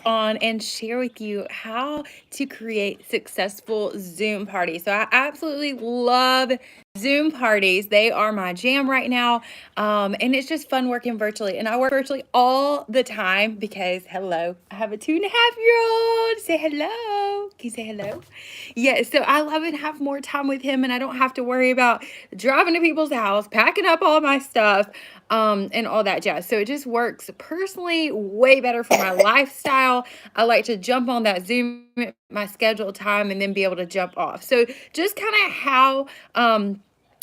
on and share with you how to create successful Zoom parties. So I absolutely love Zoom parties. They are my jam right now. And it's just fun working virtually. And I work virtually all the time because, hello, I have a 2.5-year-old. Say hello. Can you say hello? Yeah, so I love it, have more time with him, and I don't have to worry about driving to people's house, packing up all my stuff, and all that jazz. So it just works personally way better for my lifestyle. I like to jump on that Zoom at my scheduled time and then be able to jump off. So just kind of how I'm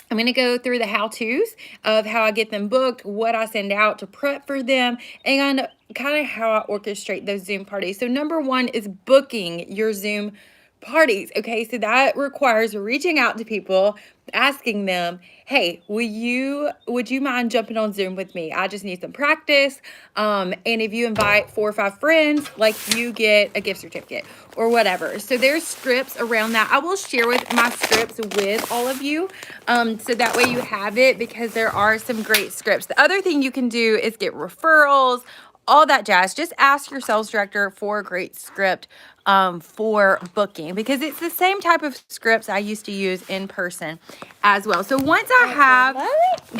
going to go through the how-tos of how I get them booked, what I send out to prep for them, and kind of how I orchestrate those Zoom parties. So number one is booking your Zoom parties. Okay, so that requires reaching out to people, asking them, hey, would you mind jumping on Zoom with me? I just need some practice. And if you invite 4 or 5 friends, like, you get a gift certificate or whatever. So there's scripts around that. I will share with my scripts with all of you. So that way you have it, because there are some great scripts. The other thing you can do is get referrals, all that jazz. Just ask your sales director for a great script for booking, because it's the same type of scripts I used to use in person as well. So once I have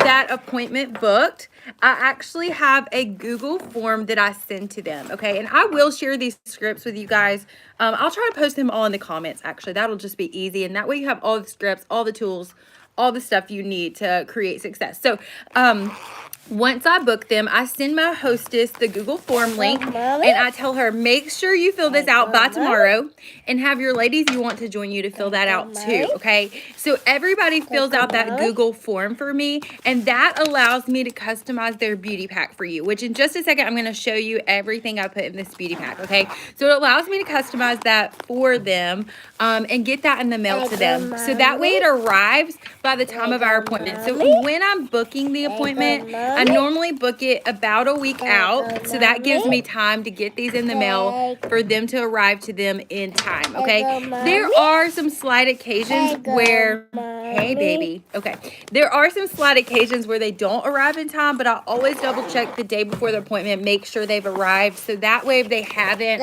that appointment booked, I actually have a Google form that I send to them. Okay, and I will share these scripts with you guys. I'll try to post them all in the comments. Actually, that'll just be easy, and that way you have all the scripts, all the tools, all the stuff you need to create success. So once I book them, I send my hostess the Google form link, and I tell her, make sure you fill this out by tomorrow, and have your ladies you want to join you to fill that out too, okay? So everybody fills out that Google form for me, and that allows me to customize their beauty pack for you, which in just a second, I'm going to show you everything I put in this beauty pack, okay? So it allows me to customize that for them and get that in the mail to them. So that way it arrives by the time of our appointment. So when I'm booking the appointment, I normally book it about a week out, so that gives me time to get these in the mail for them to arrive to them in time, okay? There are some slight occasions where, hey baby, okay, there are some slight occasions where they don't arrive in time, but I always double check the day before the appointment, make sure they've arrived, so that way if they haven't,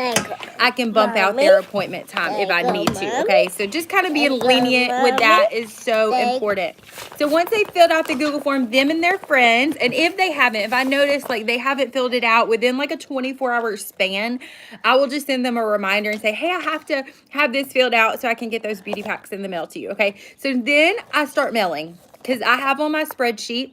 I can bump out their appointment time if I need to, okay? So just kind of being lenient with that is so important. So once they filled out the Google form, them and their friends, and if they haven't, if I notice like they haven't filled it out within like a 24-hour span, I will just send them a reminder and say, hey, I have to have this filled out so I can get those beauty packs in the mail to you, okay? So then I start mailing, because I have on my spreadsheet,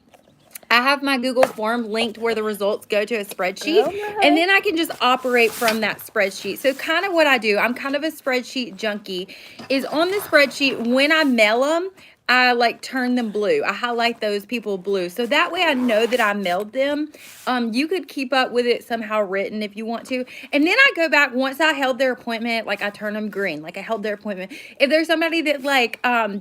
I have my Google form linked where the results go to a spreadsheet, and then I can just operate from that spreadsheet. So kind of what I do, I'm kind of a spreadsheet junkie, is on the spreadsheet, when I mail them, I like turn them blue. I highlight those people blue. So that way I know that I mailed them. You could keep up with it somehow written if you want to. And then I go back once I held their appointment, like I turn them green, like I held their appointment. If there's somebody that like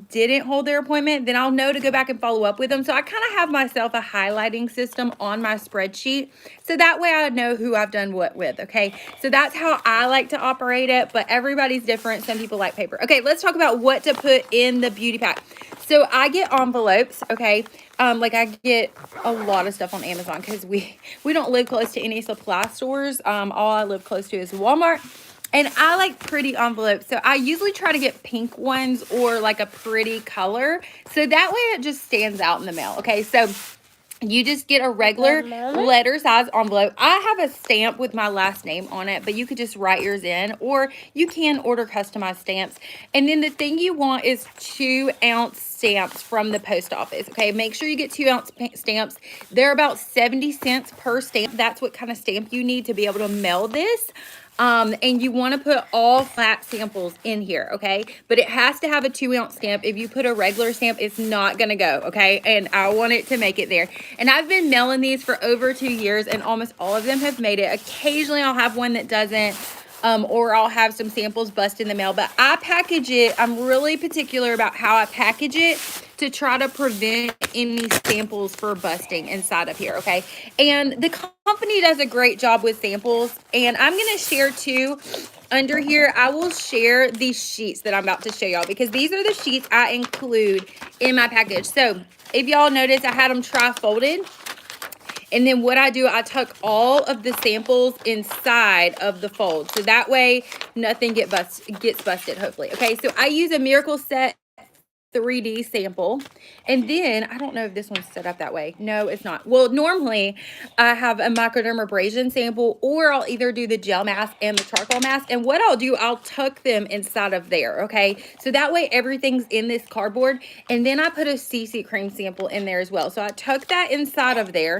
didn't hold their appointment, then I'll know to go back and follow up with them. So I kind of have myself a highlighting system on my spreadsheet. So that way I know who I've done what with, okay? So that's how I like to operate it, but everybody's different. Some people like paper. Okay, let's talk about what to put in the beauty pack. So I get envelopes, okay? Like I get a lot of stuff on Amazon, because we don't live close to any supply stores. All I live close to is Walmart. And I like pretty envelopes. So I usually try to get pink ones or like a pretty color. So that way it just stands out in the mail, okay? So you just get a regular letter size envelope. I have a stamp with my last name on it, but you could just write yours in, or you can order customized stamps. And then the thing you want is 2-ounce stamps from the post office. Okay, make sure you get 2-ounce stamps. They're about 70 cents per stamp. That's what kind of stamp you need to be able to mail this. And you want to put all flat samples in here, okay? But it has to have a 2-ounce stamp. If you put a regular stamp, it's not going to go, okay? And I want it to make it there. And I've been mailing these for over 2 years, and almost all of them have made it. Occasionally, I'll have one that doesn't, or I'll have some samples bust in the mail. But I package it. I'm really particular about how I package it to try to prevent any samples for busting inside of here, okay? And the company does a great job with samples, and I'm going to share too. Under here, I will share these sheets that I'm about to show y'all, because these are the sheets I include in my package. So if y'all notice, I had them tri-folded. And then what I do, I tuck all of the samples inside of the fold. So that way nothing gets busted, hopefully. Okay, so I use a Miracle Set 3D sample. And then, I don't know if this one's set up that way. No, it's not. Well, normally I have a microdermabrasion sample, or I'll either do the gel mask and the charcoal mask. And what I'll do, I'll tuck them inside of there, okay? So that way everything's in this cardboard. And then I put a CC cream sample in there as well. So I tuck that inside of there.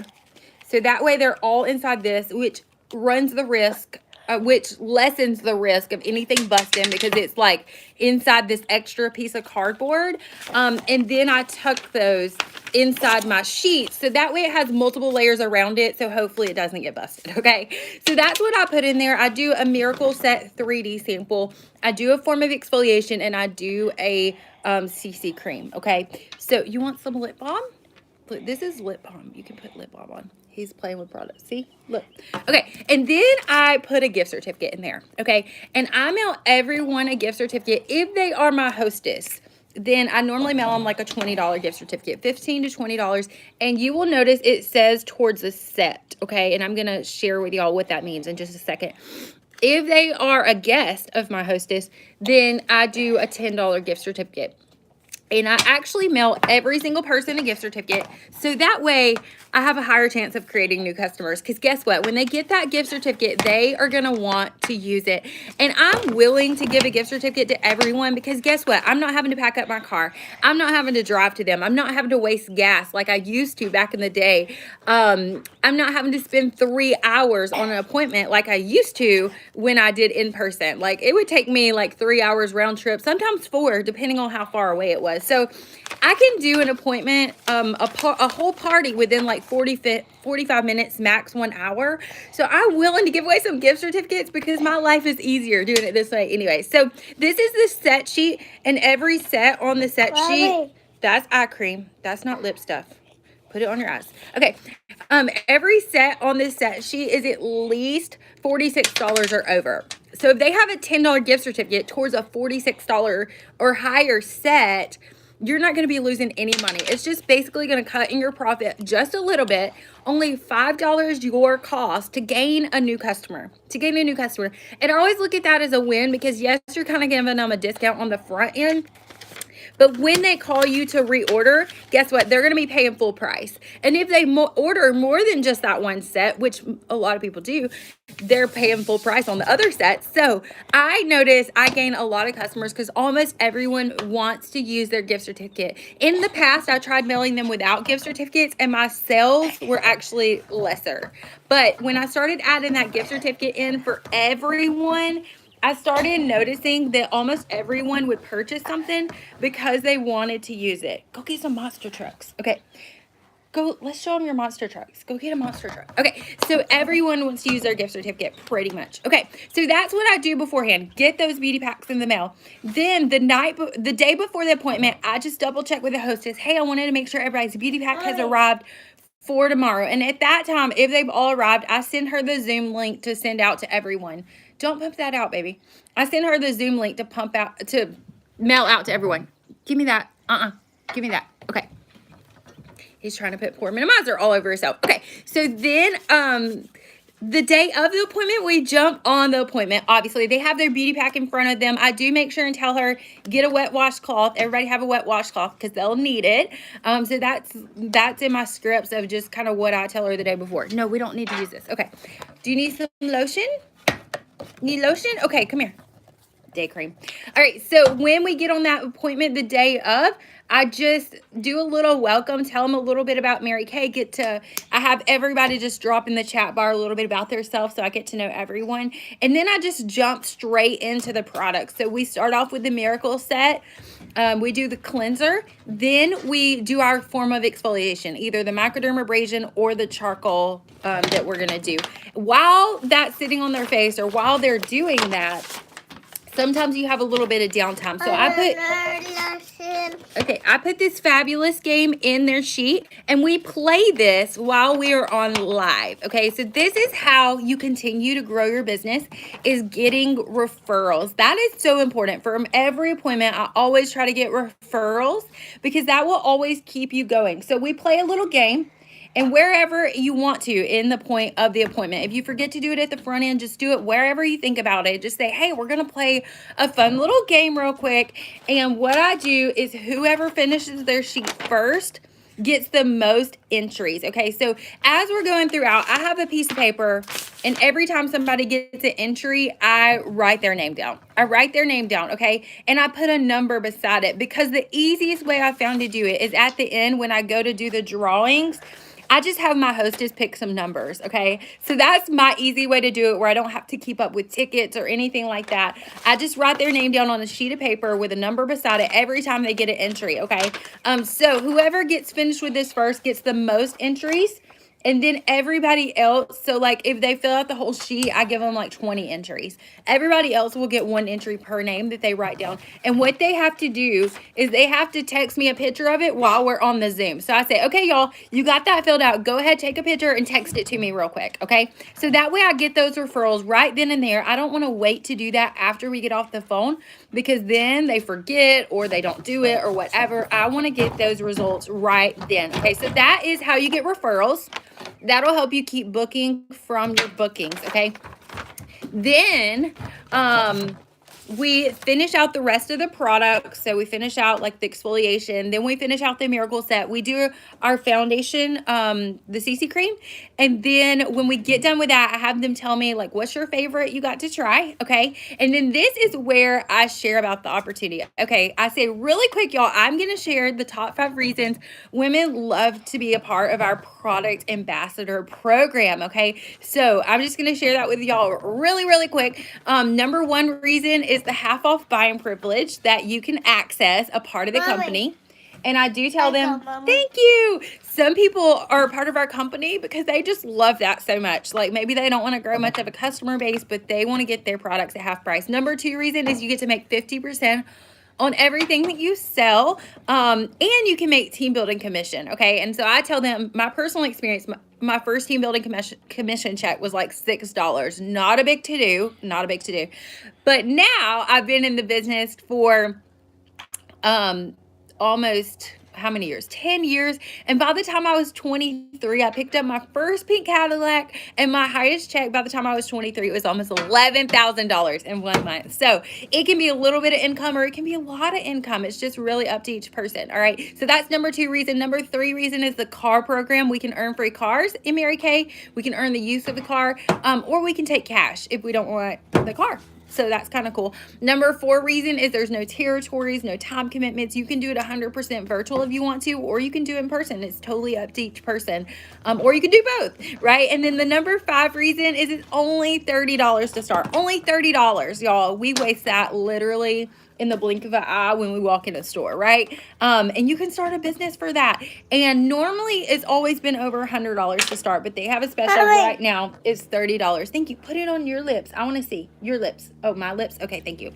So that way they're all inside this, which runs the risk, which lessens the risk of anything busting, because it's like inside this extra piece of cardboard. And then I tuck those inside my sheet, so that way it has multiple layers around it, so hopefully it doesn't get busted. Okay, so that's what I put in there. I do a Miracle Set 3D sample, I do a form of exfoliation, and I do a CC cream. Okay, so you want some lip balm? Look, this is lip balm. You can put lip balm on. He's playing with products. See? Look. Okay. And then I put a gift certificate in there. Okay. And I mail everyone a gift certificate. If they are my hostess, then I normally mail them like a $20 gift certificate, $15 to $20. And you will notice it says towards a set. Okay. And I'm going to share with y'all what that means in just a second. If they are a guest of my hostess, then I do a $10 gift certificate. And I actually mail every single person a gift certificate, so that way I have a higher chance of creating new customers. Because guess what? When they get that gift certificate, they are going to want to use it. And I'm willing to give a gift certificate to everyone, because guess what? I'm not having to pack up my car. I'm not having to drive to them. I'm not having to waste gas like I used to back in the day. I'm not having to spend 3 hours on an appointment like I used to when I did in person. Like, it would take me like 3 hours round trip, sometimes 4, depending on how far away it was. So I can do an appointment, a whole party within like 45 minutes, max 1 hour. So I'm willing to give away some gift certificates because my life is easier doing it this way anyway. So this is the set sheet, and every set on the set sheet, that's eye cream. That's not lip stuff. Put it on your eyes. Okay. Every set on this set sheet is at least $46 or over. So if they have a $10 gift certificate towards a $46 or higher set, you're not going to be losing any money. It's just basically going to cut in your profit just a little bit. Only $5 your cost to gain a new customer. And I always look at that as a win, because yes, you're kind of giving them a discount on the front end. But when they call you to reorder, guess what? They're going to be paying full price. And if they order more than just that one set, which a lot of people do, they're paying full price on the other sets. So I notice I gain a lot of customers because almost everyone wants to use their gift certificate. In the past, I tried mailing them without gift certificates, and my sales were actually lesser. But when I started adding that gift certificate in for everyone, I started noticing that almost everyone would purchase something because they wanted to use it. Go get some monster trucks. Okay. Go, let's show them your monster trucks. Go get a monster truck. Okay, so everyone wants to use their gift certificate pretty much. Okay, so that's what I do beforehand. Get those beauty packs in the mail. Then the day before the appointment, I just double check with the hostess. Hey, I wanted to make sure everybody's beauty pack has arrived for tomorrow. And at that time, if they've all arrived, I send her the Zoom link to send out to everyone. Don't pump that out, baby. I send her the Zoom link to mail out to everyone. Give me that. Give me that. Okay. He's trying to put pore minimizer all over himself. Okay. So then, the day of the appointment, we jump on the appointment. Obviously, they have their beauty pack in front of them. I do make sure and tell her, get a wet washcloth. Everybody have a wet washcloth because they'll need it. So that's in my scripts of just kind of what I tell her the day before. No, we don't need to use this. Okay. Do you need some lotion? Need lotion? Okay, come here. Day cream. All right, so when we get on that appointment the day of, I just do a little welcome, tell them a little bit about Mary Kay, I have everybody just drop in the chat bar a little bit about themselves so I get to know everyone. And then I just jump straight into the products. So we start off with the Miracle Set. We do the cleanser. Then we do our form of exfoliation, either the microdermabrasion or the charcoal that we're going to do. While that's sitting on their face or while they're doing that, sometimes you have a little bit of downtime. So I put this fabulous game in their sheet, and we play this while we are on live. Okay, so this is how you continue to grow your business, is getting referrals. That is so important. From every appointment, I always try to get referrals because that will always keep you going. So we play a little game. and wherever you want to in the point of the appointment. If you forget to do it at the front end, just do it wherever you think about it. Just say, hey, we're going to play a fun little game real quick. And what I do is whoever finishes their sheet first gets the most entries. Okay, so as we're going throughout, I have a piece of paper, and every time somebody gets an entry, I write their name down. Okay, and I put a number beside it, because the easiest way I found to do it is at the end when I go to do the drawings. I just have my hostess pick some numbers, okay? So that's my easy way to do it, where I don't have to keep up with tickets or anything like that. I just write their name down on a sheet of paper with a number beside it every time they get an entry, okay? So whoever gets finished with this first gets the most entries. And then everybody else, so like if they fill out the whole sheet, I give them like 20 entries. Everybody else will get 1 entry per name that they write down. And what they have to do is they have to text me a picture of it while we're on the Zoom. So I say, okay, y'all, you got that filled out. Go ahead, take a picture and text it to me real quick, okay? So that way I get those referrals right then and there. I don't want to wait to do that after we get off the phone, because then they forget or they don't do it or whatever. I want to get those results right then, okay? So that is how you get referrals. That'll help you keep booking from your bookings, okay? Then we finish out the rest of the products. So we finish out like the exfoliation, then we finish out the miracle set. We do our foundation, the CC cream, and then when we get done with that, I have them tell me like, what's your favorite you got to try, okay? And then this is where I share about the opportunity. Okay, I say really quick, y'all, I'm gonna share the top 5 reasons women love to be a part of our product ambassador program, okay? So I'm just gonna share that with y'all really quick. Number 1 reason is the half off buying privilege that you can access a part of the company. And I do tell them, thank you. Some people are a part of our company because they just love that so much. Like maybe they don't want to grow much of a customer base, but they want to get their products at half price. Number 2 reason is you get to make 50% on everything that you sell, and you can make team building commission, okay? And so I tell them my personal experience, my first team building commission check was like $6. Not a big to-do, But now I've been in the business for almost, how many years? 10 years. And by the time I was 23, I picked up my first pink Cadillac, and my highest check by the time I was 23, it was almost $11,000 in 1 month. So it can be a little bit of income, or it can be a lot of income. It's just really up to each person. All right. So that's number 2 reason. Number 3 reason is the car program. We can earn free cars in Mary Kay. We can earn the use of the car, or we can take cash if we don't want the car. So that's kind of cool. Number 4 reason is there's no territories, no time commitments. You can do it 100% virtual if you want to, or you can do it in person. It's totally up to each person. Or you can do both, right? And then the number 5 reason is it's only $30 to start. Only $30, y'all. We waste that literally in the blink of an eye when we walk in a store, right? And you can start a business for that. And normally it's always been over $100 to start, but they have a special right now. It's $30. Thank you. Put it on your lips. I want to see your lips. Oh, my lips. Okay, thank you.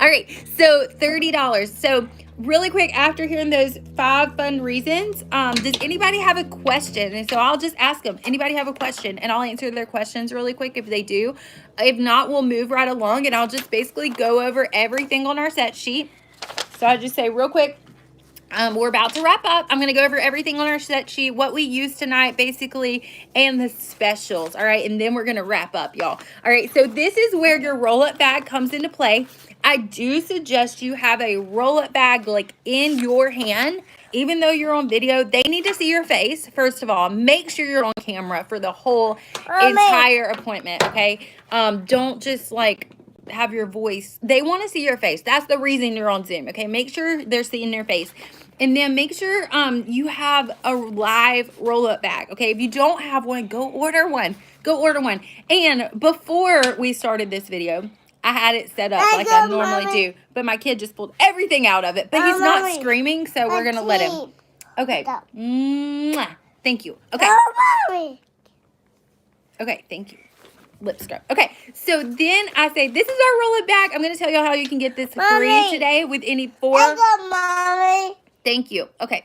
All right, so $30. So really quick, after hearing those 5 fun reasons, does anybody have a question? And so I'll just ask them, anybody have a question? And I'll answer their questions really quick if they do. If not, we'll move right along, and I'll just basically go over everything on our set sheet. So I'll just say real quick, we're about to wrap up. I'm going to go over everything on our set sheet, what we use tonight, basically, and the specials. All right, and then we're going to wrap up, y'all. All right, so this is where your roll-up bag comes into play. I do suggest you have a roll-up bag like in your hand. Even though you're on video, they need to see your face. First of all, make sure you're on camera for the whole entire appointment, okay? Don't just like have your voice. They want to see your face. That's the reason you're on Zoom, okay? Make sure they're seeing your face. And then make sure you have a live roll-up bag, okay? If you don't have one, go order one. Go order one. And before we started this video, I had it set up like I normally do, but my kid just pulled everything out of it. But he's not screaming, so we're going to let him. Okay. Mwah. Thank you. Okay. Okay, thank you. Lip scrub. Okay, so then I say, this is our roll-up bag. I'm going to tell you how you can get this free today with any 4. Thank you. Okay.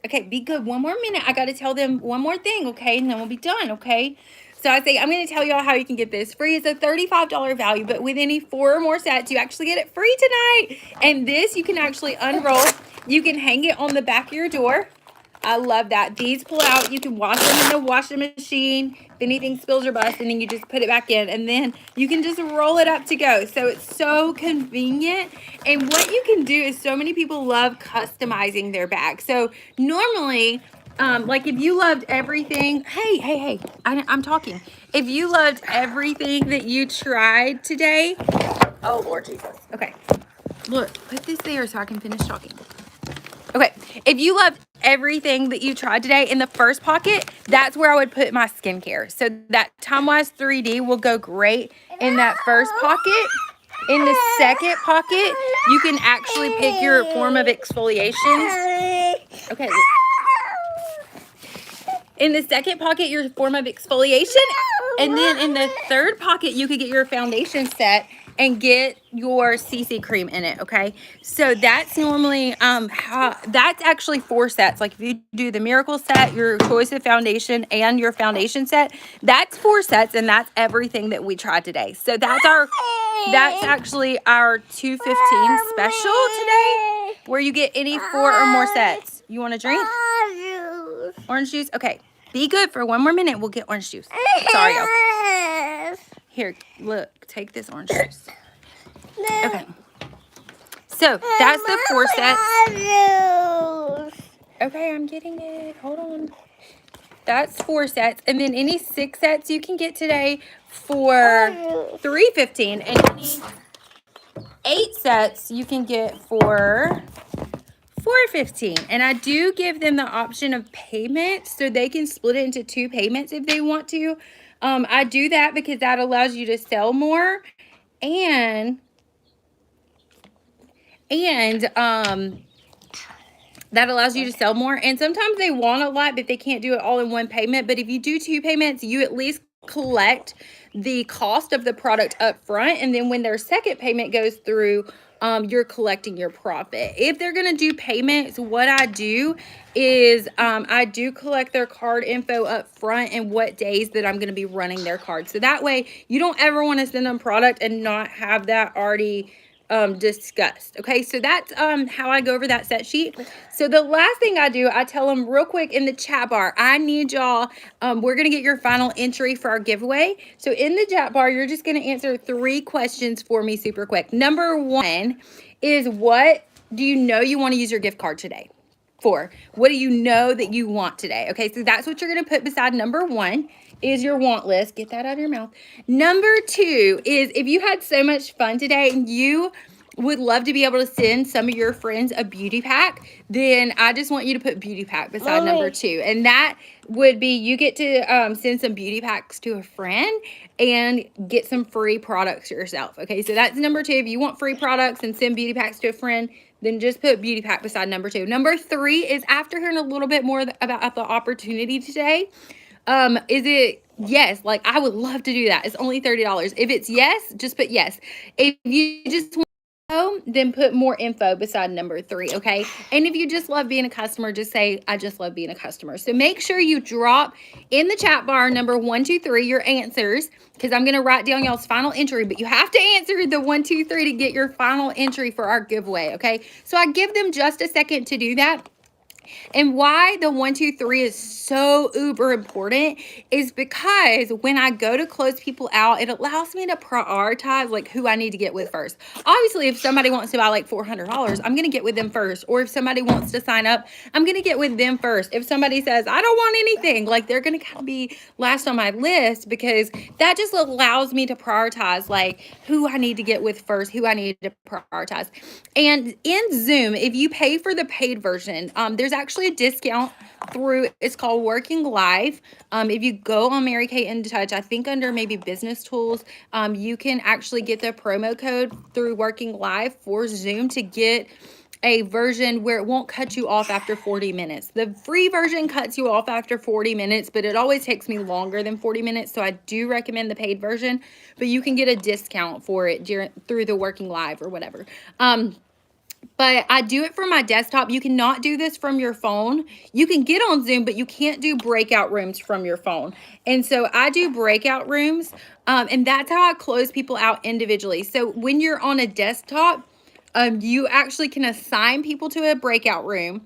Okay, be good. One more minute. I got to tell them one more thing, okay? And then we'll be done, okay? So I say, I'm going to tell y'all how you can get this free. It's a $35 value, but with any 4 or more sets, you actually get it free tonight. And this, you can actually unroll. You can hang it on the back of your door. I love that. These pull out. You can wash them in the washing machine. If anything spills or busts, and then you just put it back in. And then you can just roll it up to go. So it's so convenient. And what you can do is so many people love customizing their bag. So normally, like if you loved everything, hey, I'm talking. If you loved everything that you tried today, oh Lord Jesus. Okay, look, put this there so I can finish talking. Okay, if you loved everything that you tried today in the first pocket, that's where I would put my skincare. So that TimeWise 3D will go great in that first pocket. In the second pocket, you can actually pick your form of exfoliation. Okay. In the second pocket, your form of exfoliation. And then in the third pocket, you could get your foundation set and get your CC cream in it, okay? So that's normally, that's actually 4 sets. Like if you do the Miracle set, your choice of foundation, and your foundation set, that's 4 sets, and that's everything that we tried today. So that's actually our 215 special today, where you get any 4 or more sets. You want a drink? Orange juice? Okay. Be good for 1 more minute. We'll get orange juice. Sorry, y'all. Here, look. Take this orange juice. Okay. So, that's the 4 sets. Okay, I'm getting it. Hold on. That's 4 sets. And then any 6 sets you can get today for $3.15. And any 8 sets you can get for $4.15. And I do give them the option of payment, so they can split it into 2 payments if they want to. I do that because that allows you to sell more, and that allows you to sell more. And sometimes they want a lot, but they can't do it all in 1 payment. But if you do 2 payments, you at least collect the cost of the product up front, and then when their second payment goes through, you're collecting your profit. If they're going to do payments, what I do is I do collect their card info up front and what days that I'm going to be running their card. So that way you don't ever want to send them product and not have that already discussed. Okay, so that's how I go over that set sheet. So the last thing I do, I tell them real quick in the chat bar, I need y'all, we're gonna get your final entry for our giveaway. So in the chat bar, you're just gonna answer 3 questions for me super quick. Number 1 is, what do you know you want to use your gift card today for? What do you know that you want today? Okay, so that's what you're gonna put beside number 1. Is your want list. Get that out of your mouth. Number 2 is, if you had so much fun today and you would love to be able to send some of your friends a beauty pack, then I just want you to put beauty pack beside number 2. And that would be, you get to send some beauty packs to a friend and get some free products yourself. Okay, so that's number 2. If you want free products and send beauty packs to a friend, then just put beauty pack beside number 2. Number 3 is, after hearing a little bit more about the opportunity today, is it yes? Like, I would love to do that. It's only $30. If it's yes, just put yes. If you just want to know, then put more info beside number 3, okay? And if you just love being a customer, just say, I just love being a customer. So make sure you drop in the chat bar number 1, 2, 3, your answers, because I'm going to write down y'all's final entry, but you have to answer the 1, 2, 3 to get your final entry for our giveaway, okay? So I give them just a second to do that. And why the 1, 2, 3 is so uber important is because when I go to close people out, it allows me to prioritize like who I need to get with first. Obviously, if somebody wants to buy like $400, I'm going to get with them first. Or if somebody wants to sign up, I'm going to get with them first. If somebody says, I don't want anything, like, they're going to kind of be last on my list, because that just allows me to prioritize like who I need to get with first, who I need to prioritize. And in Zoom, if you pay for the paid version, there's actually a discount through, it's called Working Live. If you go on Mary Kay InTouch, I think under maybe business tools, you can actually get the promo code through Working Live for Zoom to get a version where it won't cut you off after 40 minutes. The free version cuts you off after 40 minutes, but it always takes me longer than 40 minutes. So I do recommend the paid version, but you can get a discount for it through the Working Live or whatever. But I do it from my desktop. You cannot do this from your phone. You can get on Zoom, but you can't do breakout rooms from your phone. And so I do breakout rooms, and that's how I close people out individually. So when you're on a desktop, you actually can assign people to a breakout room.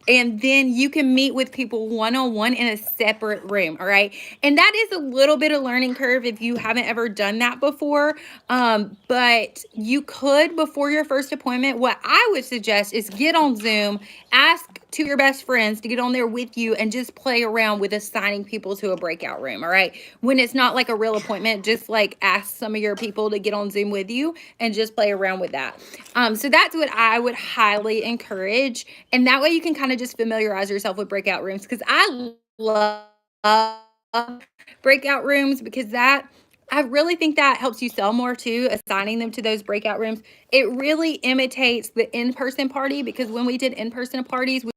And then you can meet with people one-on-one in a separate room. All right. And that is a little bit of learning curve if you haven't ever done that before. But you could, before your first appointment, what I would suggest is get on Zoom, ask to your best friends to get on there with you and just play around with assigning people to a breakout room. All right. When it's not like a real appointment, just like ask some of your people to get on Zoom with you and just play around with that. So that's what I would highly encourage. And that way you can kind of just familiarize yourself with breakout rooms, because I love breakout rooms, because I really think that helps you sell more too, assigning them to those breakout rooms. It really imitates the in-person party, because when we did in-person parties, we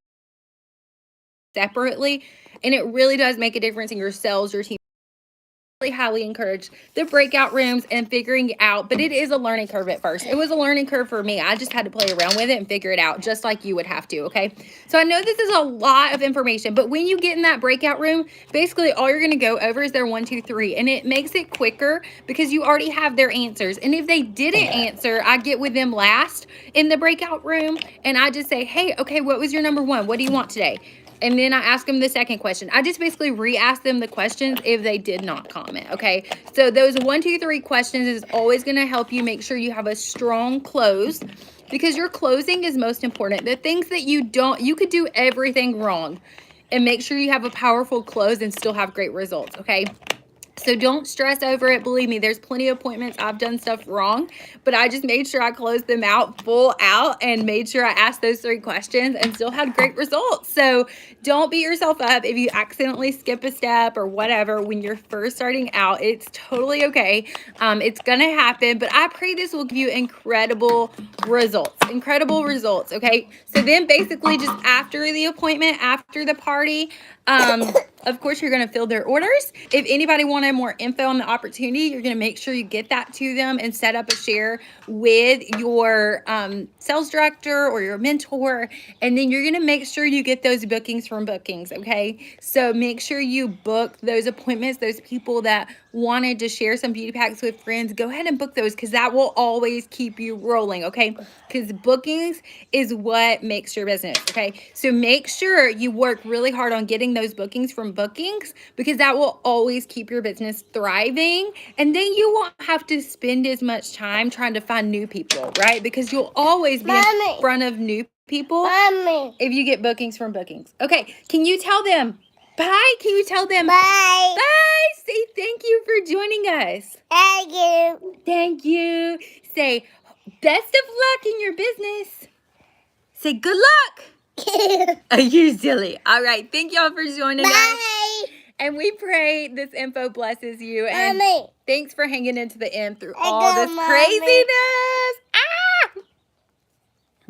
separately, and it really does make a difference in your sales, your team. Highly encourage the breakout rooms and figuring out, but it is a learning curve at first. It was a learning curve for me. I just had to play around with it and figure it out, just like you would have to. Okay, so I know this is a lot of information, but when you get in that breakout room, basically all you're going to go over is their 1, 2, 3, and it makes it quicker because you already have their answers. And if they didn't answer, I get with them last in the breakout room and I just say, hey, okay, what was your number 1? What do you want today? And then I ask them the second question. I just basically re-ask them the questions if they did not comment, okay? So those 1, 2, 3 questions is always gonna help you make sure you have a strong close, because your closing is most important. The things that you could do everything wrong and make sure you have a powerful close and still have great results, okay? So don't stress over it. Believe me, there's plenty of appointments I've done stuff wrong, but I just made sure I closed them out full out and made sure I asked those 3 questions and still had great results. So don't beat yourself up if you accidentally skip a step or whatever when you're first starting out. It's totally okay. It's going to happen, but I pray this will give you incredible results. Okay. So then basically just after the appointment, after the party, of course, you're going to fill their orders. If anybody wanted more info on the opportunity, you're going to make sure you get that to them and set up a share with your sales director or your mentor. And then you're going to make sure you get those bookings from Bookings, okay? So make sure you book those appointments, those people that wanted to share some beauty packs with friends. Go ahead and book those, because that will always keep you rolling, okay? Because Bookings is what makes your business, okay? So make sure you work really hard on getting those bookings from Bookings, because that will always keep your business thriving. And then you won't have to spend as much time trying to find new people, right? Because you'll always be in front of new people if you get bookings from Bookings. Okay, can you tell them bye? Can you tell them bye? Bye. Say thank you for joining us. Thank you. Thank you. Say best of luck in your business. Say good luck. Are you silly? All right. Thank y'all for joining us. Bye. And we pray this info blesses you. And Mommy. thanks for hanging into the end through I all got this Mommy. craziness.